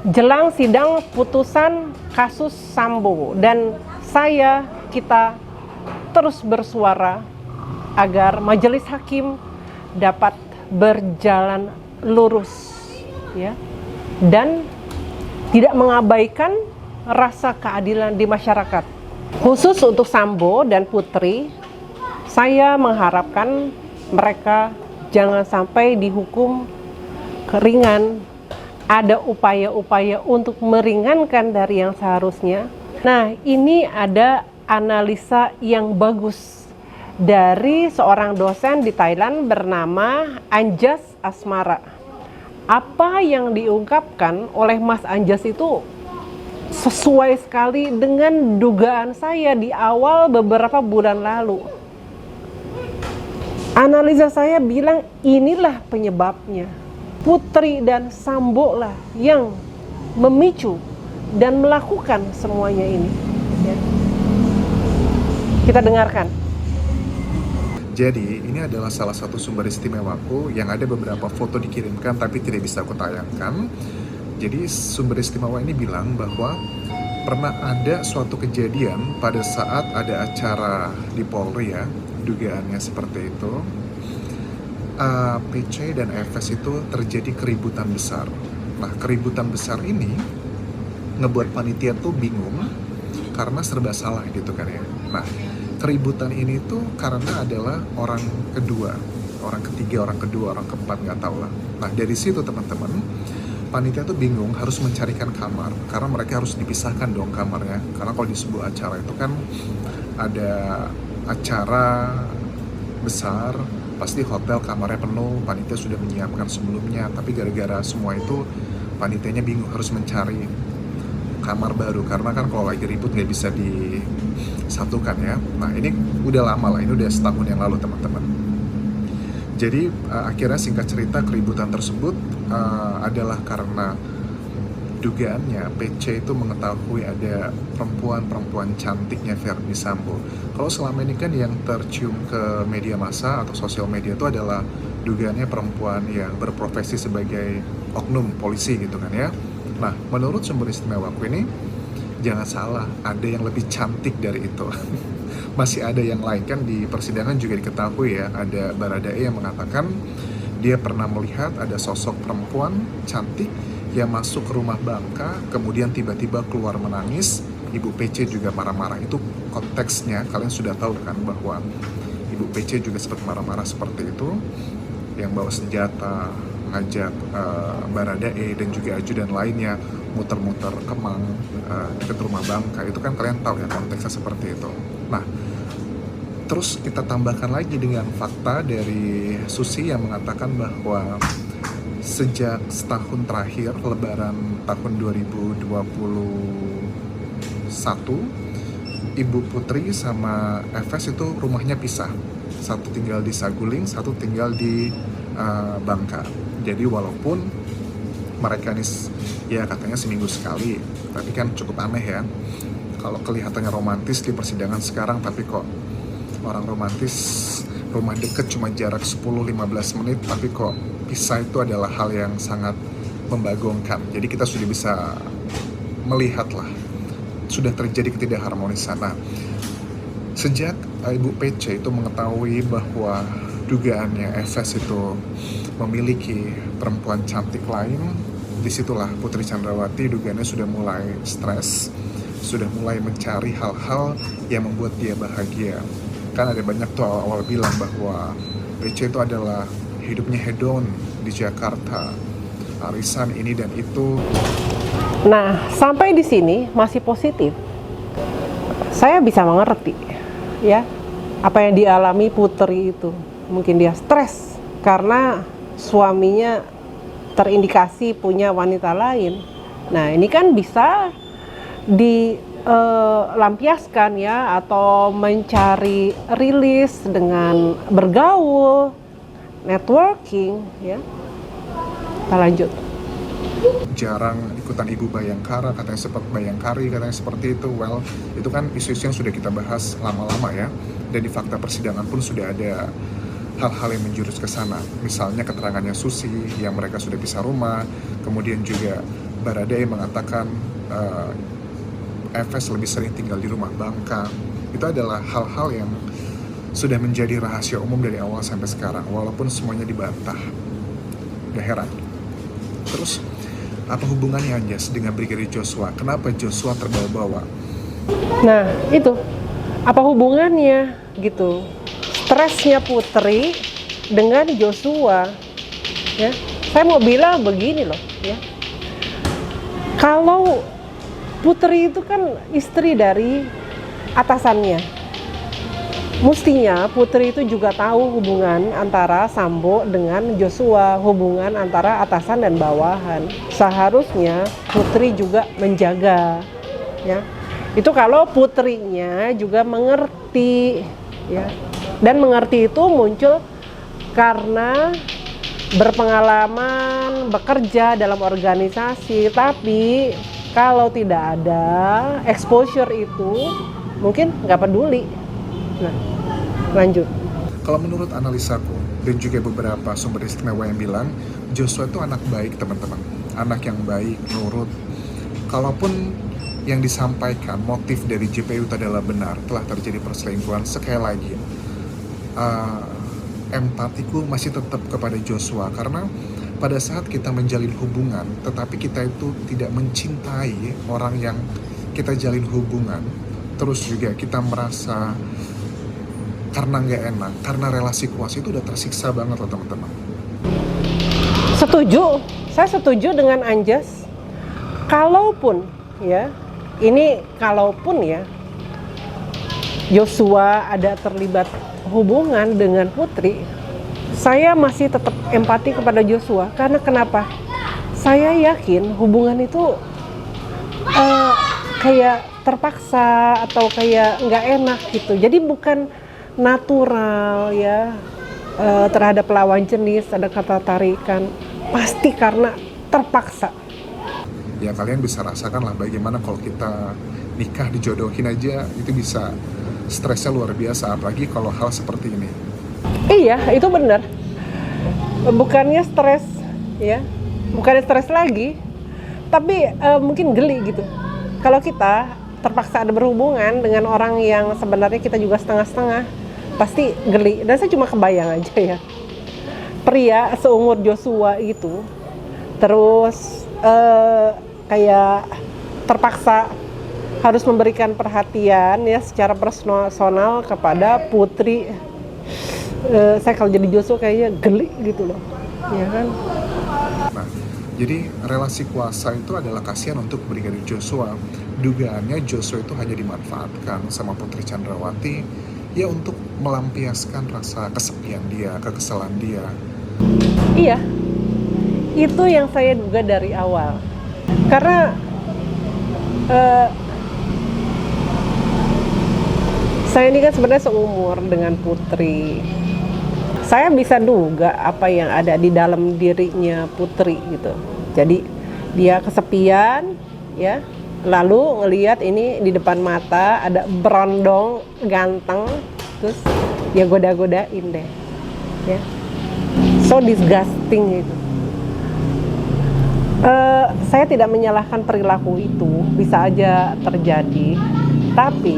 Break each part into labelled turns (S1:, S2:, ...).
S1: jelang sidang putusan kasus Sambo, dan kita terus bersuara agar majelis hakim dapat berjalan lurus, ya, dan tidak mengabaikan rasa keadilan di masyarakat. Khusus untuk Sambo dan Putri, saya mengharapkan mereka jangan sampai dihukum ringan. Ada upaya-upaya untuk meringankan dari yang seharusnya. Nah, ini ada analisa yang bagus dari seorang dosen di Thailand bernama Anjas Asmara. Apa yang diungkapkan oleh Mas Anjas itu sesuai sekali dengan dugaan saya di awal beberapa bulan lalu. Analisa saya bilang inilah penyebabnya. Putri dan Sambo lah yang memicu dan melakukan semuanya ini. Ya. Kita dengarkan.
S2: Jadi ini adalah salah satu sumber istimewaku yang ada beberapa foto dikirimkan tapi tidak bisa aku tayangkan. Jadi sumber istimewa ini bilang bahwa pernah ada suatu kejadian pada saat ada acara di Polri, ya, dugaannya seperti itu. PC dan FS itu terjadi keributan besar. Nah, keributan besar ini ngebuat panitia tuh bingung karena serba salah gitu kan ya. Nah, keributan ini tuh karena adalah orang kedua, orang ketiga, orang kedua, orang keempat, nggak tahu lah. Nah, dari situ teman-teman, panitia tuh bingung harus mencarikan kamar karena mereka harus dipisahkan dong kamarnya. Karena kalau di sebuah acara itu kan ada acara besar, pasti hotel kamarnya penuh, panitia sudah menyiapkan sebelumnya, tapi gara-gara semua itu panitianya bingung harus mencari kamar baru karena kan kalau lagi ribut nggak bisa disatukan ya. Nah, ini udah lama lah, ini udah setahun yang lalu teman-teman. Jadi akhirnya singkat cerita keributan tersebut adalah karena dugaannya PC itu mengetahui ada perempuan cantiknya Verdi Sambo. Kalau selama ini kan yang tercium ke media massa atau sosial media itu adalah dugaannya perempuan yang berprofesi sebagai oknum polisi gitu kan ya. Nah, menurut sumber istimewaku ini, jangan salah, ada yang lebih cantik dari itu. Masih ada yang lain kan di persidangan juga diketahui ya, ada Baradae yang mengatakan dia pernah melihat ada sosok perempuan cantik yang masuk ke rumah Bangka, kemudian tiba-tiba keluar menangis. Ibu PC juga marah-marah. Itu konteksnya, kalian sudah tahu kan bahwa Ibu PC juga sempat marah-marah seperti itu, yang bawa senjata, ngajak Baradae dan juga ajudan lainnya muter-muter Kemang dekat rumah Bangka. Itu kan kalian tahu ya konteksnya seperti itu. Nah, terus kita tambahkan lagi dengan fakta dari Susi yang mengatakan bahwa sejak setahun terakhir, lebaran tahun 2021, Ibu Putri sama FS itu rumahnya pisah. Satu tinggal di Saguling, satu tinggal di Bangka. Jadi walaupun mereka ini ya katanya seminggu sekali, tapi kan cukup aneh ya. Kalau kelihatannya romantis di persidangan sekarang, tapi kok orang romantis rumah deket cuma jarak 10-15 menit, tapi kok pisah itu adalah hal yang sangat membagongkan. Jadi kita sudah bisa melihat lah, sudah terjadi ketidakharmonisan. Nah, sejak Ibu PC itu mengetahui bahwa dugaannya FS itu memiliki perempuan cantik lain, disitulah Putri Chandrawati dugaannya sudah mulai stres, sudah mulai mencari hal-hal yang membuat dia bahagia. Kan ada banyak tuh awal-awal bilang bahwa PC itu adalah hidupnya hedon di Jakarta, arisan ini dan itu.
S1: Nah, sampai di sini masih positif. Saya bisa mengerti, ya, apa yang dialami Putri itu. Mungkin dia stres karena suaminya terindikasi punya wanita lain. Nah, ini kan bisa dilampiaskan ya, atau mencari rilis dengan bergaul, networking, ya. Kita lanjut.
S2: Jarang ikutan Ibu Bayangkara, katanya seperti Bayangkari, katanya seperti itu. Well, itu kan isu-isu yang sudah kita bahas lama-lama ya. Dan di fakta persidangan pun sudah ada hal-hal yang menjurus ke sana. Misalnya keterangannya Susi yang mereka sudah pisah rumah, kemudian juga Baradae mengatakan Efes lebih sering tinggal di rumah bangka. Itu adalah hal-hal yang sudah menjadi rahasia umum dari awal sampai sekarang, walaupun semuanya dibantah. Gak heran. Terus, apa hubungannya Anjas dengan Brigadir Joshua? Kenapa Joshua terbawa-bawa?
S1: Nah, itu. Apa hubungannya gitu? Stresnya Putri dengan Joshua. Ya. Saya mau bilang begini loh, ya. Kalau Putri itu kan istri dari atasannya, mestinya Putri itu juga tahu hubungan antara Sambo dengan Joshua, hubungan antara atasan dan bawahan. Seharusnya Putri juga menjaga, ya. Itu kalau putrinya juga mengerti, ya. Dan mengerti itu muncul karena berpengalaman bekerja dalam organisasi. Tapi kalau tidak ada exposure itu, mungkin nggak peduli. Nah, lanjut.
S2: Kalau menurut analisaku dan juga beberapa sumber istimewa yang bilang, Joshua itu anak baik, teman-teman. Anak yang baik, nurut. Kalaupun yang disampaikan motif dari JPU itu adalah benar, telah terjadi perselingkuhan, sekali lagi empatiku masih tetap kepada Joshua, karena pada saat kita menjalin hubungan tetapi kita itu tidak mencintai orang yang kita jalin hubungan, terus juga kita merasa karena nggak enak, karena relasi kuasa, itu udah tersiksa banget loh teman-teman.
S1: Setuju, saya setuju dengan Anjas. Kalaupun ya, ini kalaupun ya Joshua ada terlibat hubungan dengan Putri, saya masih tetap empati kepada Joshua. Karena kenapa? Saya yakin hubungan itu kayak terpaksa atau kayak nggak enak gitu. Jadi bukan natural ya, terhadap lawan jenis ada ketertarikan. Pasti karena terpaksa.
S2: Ya kalian bisa rasakan lah bagaimana kalau kita nikah dijodohin aja, itu bisa stresnya luar biasa, apalagi kalau hal seperti ini.
S1: Iya, itu benar. Bukannya stres, ya, bukannya stres lagi, tapi mungkin geli gitu. Kalau kita terpaksa ada berhubungan dengan orang yang sebenarnya kita juga setengah-setengah, pasti geli. Dan saya cuma kebayang aja ya, pria seumur Joshua itu, terus kayak terpaksa harus memberikan perhatian ya secara personal kepada Putri. Saya kalau jadi Joshua kayaknya geli gitu loh, ya kan?
S2: Nah, jadi relasi kuasa itu adalah kasihan untuk Brigadir Joshua. Dugaannya Joshua itu hanya dimanfaatkan sama Putri Chandrawati ya untuk melampiaskan rasa kesepian dia, kekesalan dia.
S1: Iya, itu yang saya duga dari awal. Karena saya ini kan sebenarnya seumur dengan Putri. Saya bisa duga apa yang ada di dalam dirinya Putri gitu. Jadi dia kesepian ya, lalu ngelihat ini di depan mata ada berondong ganteng, terus dia goda-godain deh ya. So disgusting gitu. Saya tidak menyalahkan perilaku itu, bisa aja terjadi. Tapi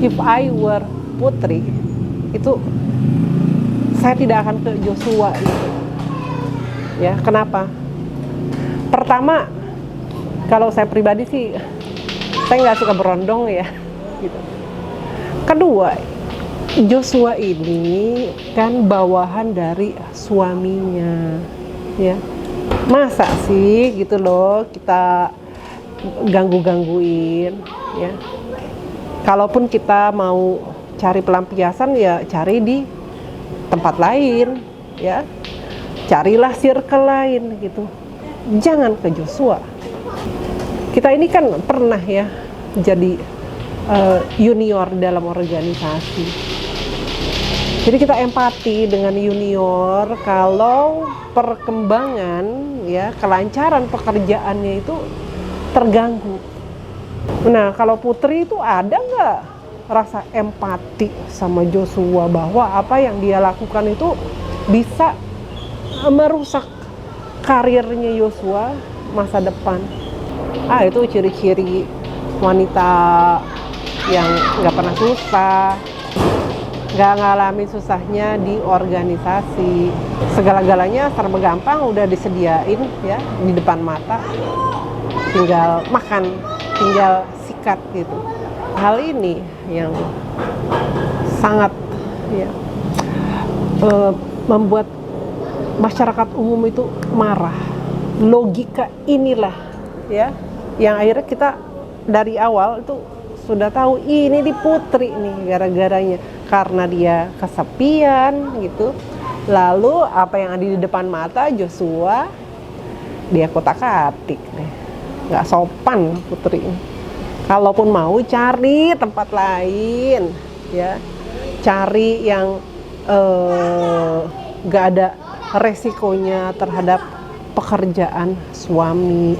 S1: if I were Putri, itu saya tidak akan ke Joshua gitu. Ya, kenapa? Pertama, kalau saya pribadi sih, saya nggak suka berondong ya, gitu. Kedua, Joshua ini kan bawahan dari suaminya, ya. Masa sih gitu loh kita ganggu-gangguin, ya. Kalaupun kita mau cari pelampiasan ya cari di tempat lain ya, carilah circle lain gitu, jangan ke Joshua. Kita ini kan pernah ya jadi junior dalam organisasi, jadi kita empati dengan junior kalau perkembangan ya, kelancaran pekerjaannya itu terganggu. Nah, kalau Putri itu ada nggak rasa empati sama Joshua bahwa apa yang dia lakukan itu bisa merusak karirnya Joshua masa depan. Itu ciri-ciri wanita yang nggak pernah susah, nggak ngalamin susahnya di organisasi. Segala-galanya serba gampang, udah disediain ya di depan mata, tinggal makan, tinggal sikat gitu. Hal ini yang sangat ya membuat masyarakat umum itu marah. Logika inilah ya yang akhirnya kita dari awal itu sudah tahu ini di Putri nih gara-garanya, karena dia kesepian gitu. Lalu apa yang ada di depan mata Joshua dia kotak-atik deh, nggak sopan Putri. Kalaupun mau cari tempat lain ya, cari yang nggak ada resikonya terhadap pekerjaan suami.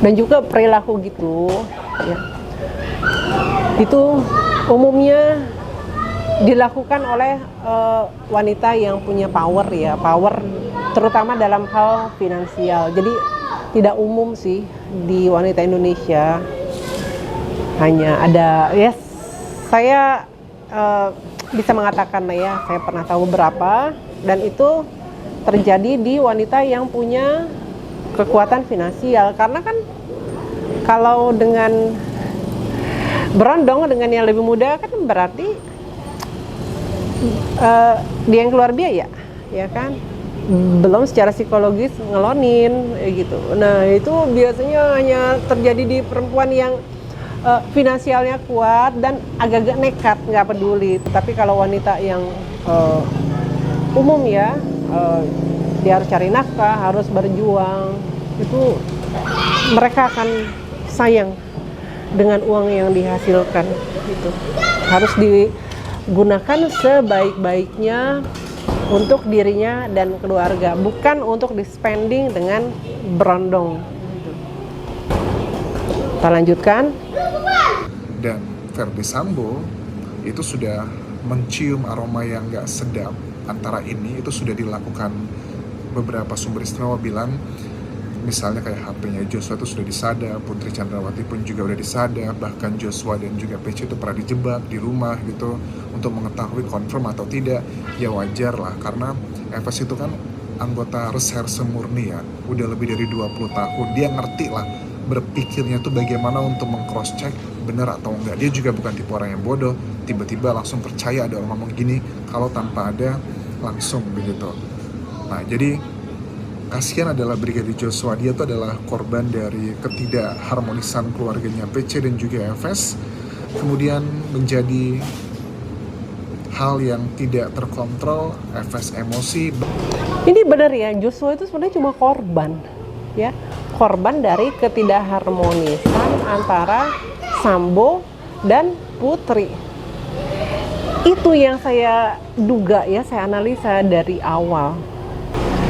S1: Dan juga perilaku gitu ya, itu umumnya dilakukan oleh wanita yang punya power ya, power terutama dalam hal finansial. Jadi tidak umum sih di wanita Indonesia, hanya ada ya, saya bisa mengatakan ya, saya pernah tahu beberapa, dan itu terjadi di wanita yang punya kekuatan finansial. Karena kan kalau dengan berondong dengan yang lebih muda kan berarti dia yang keluar biaya ya kan, belum secara psikologis ngelonin gitu. Nah itu biasanya hanya terjadi di perempuan yang finansialnya kuat dan agak-agak nekat, nggak peduli. Tapi kalau wanita yang umum ya, dia harus cari nafkah, harus berjuang, itu mereka akan sayang dengan uang yang dihasilkan. Itu harus digunakan sebaik-baiknya untuk dirinya dan keluarga, bukan untuk di-spending dengan berondong. Kita lanjutkan.
S2: Dan Verdi Sambo itu sudah mencium aroma yang nggak sedap antara ini. Itu sudah dilakukan, beberapa sumber istimewa bilang misalnya kayak HP-nya Joshua itu sudah disadap, Putri Chandrawati pun juga udah disadap, bahkan Joshua dan juga PC itu pernah dijebak di rumah gitu untuk mengetahui confirm atau tidak. Ya wajar lah, karena FS itu kan anggota reserse murni ya, udah lebih dari 20 tahun, dia ngerti lah berpikirnya tuh bagaimana untuk meng-cross check benar atau enggak. Dia juga bukan tipe orang yang bodoh, tiba-tiba langsung percaya ada orang ngomong gini kalau tanpa ada langsung begitu. Nah jadi kasihan adalah Brigadir Joshua, dia tuh adalah korban dari ketidakharmonisan keluarganya PC dan juga FS, kemudian menjadi hal yang tidak terkontrol, FS emosi.
S1: Ini benar ya, Joshua itu sebenarnya cuma korban ya, korban dari ketidakharmonisan antara Sambo dan Putri. Itu yang saya duga ya, saya analisa dari awal.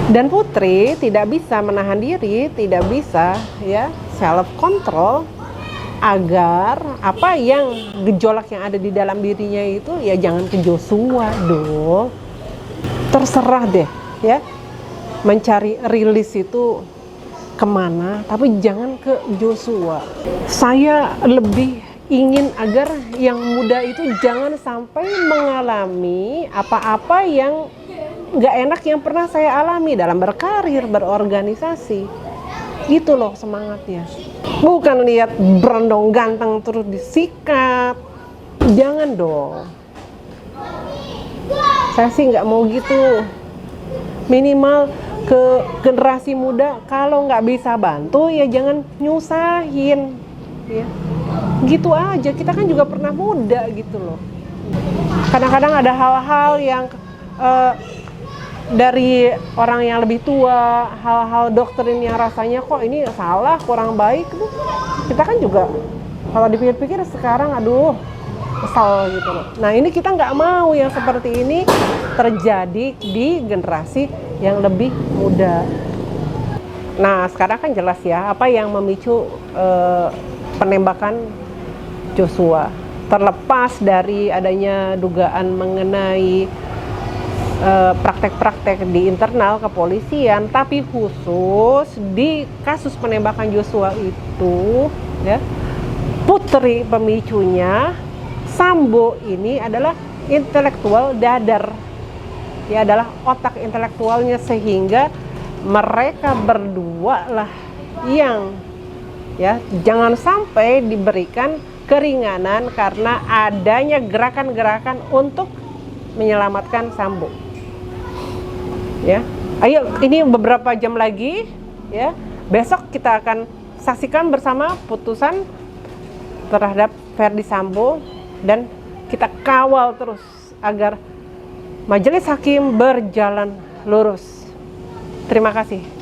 S1: Dan Putri tidak bisa menahan diri, tidak bisa ya self control agar apa yang gejolak yang ada di dalam dirinya itu ya jangan ke Joshua dong. Terserah deh ya, mencari rilis itu kemana, tapi jangan ke Joshua. Saya lebih ingin agar yang muda itu jangan sampai mengalami apa-apa yang nggak enak yang pernah saya alami dalam berkarir, berorganisasi. Gitu loh semangatnya. Bukan lihat berondong ganteng terus disikat. Jangan dong. Saya sih nggak mau gitu. Minimal ke generasi muda, kalau nggak bisa bantu ya jangan nyusahin. Ya. Gitu aja, kita kan juga pernah muda gitu loh. Kadang-kadang ada hal-hal yang dari orang yang lebih tua, hal-hal doktrin yang rasanya kok ini salah, kurang baik, kita kan juga kalau dipikir-pikir sekarang aduh kesal gitu loh. Nah ini kita nggak mau yang seperti ini terjadi di generasi yang lebih muda. Nah sekarang kan jelas ya apa yang memicu penembakan Joshua, terlepas dari adanya dugaan mengenai praktek-praktek di internal kepolisian, tapi khusus di kasus penembakan Joshua itu, ya, putri pemicunya, Sambo ini adalah intelektual dadar, dia adalah otak intelektualnya, sehingga mereka berdua lah yang, ya, jangan sampai diberikan keringanan karena adanya gerakan-gerakan untuk menyelamatkan Sambo. Ya, ayo, ini beberapa jam lagi, ya, besok kita akan saksikan bersama putusan terhadap Ferdy Sambo, dan kita kawal terus agar majelis hakim berjalan lurus. Terima kasih.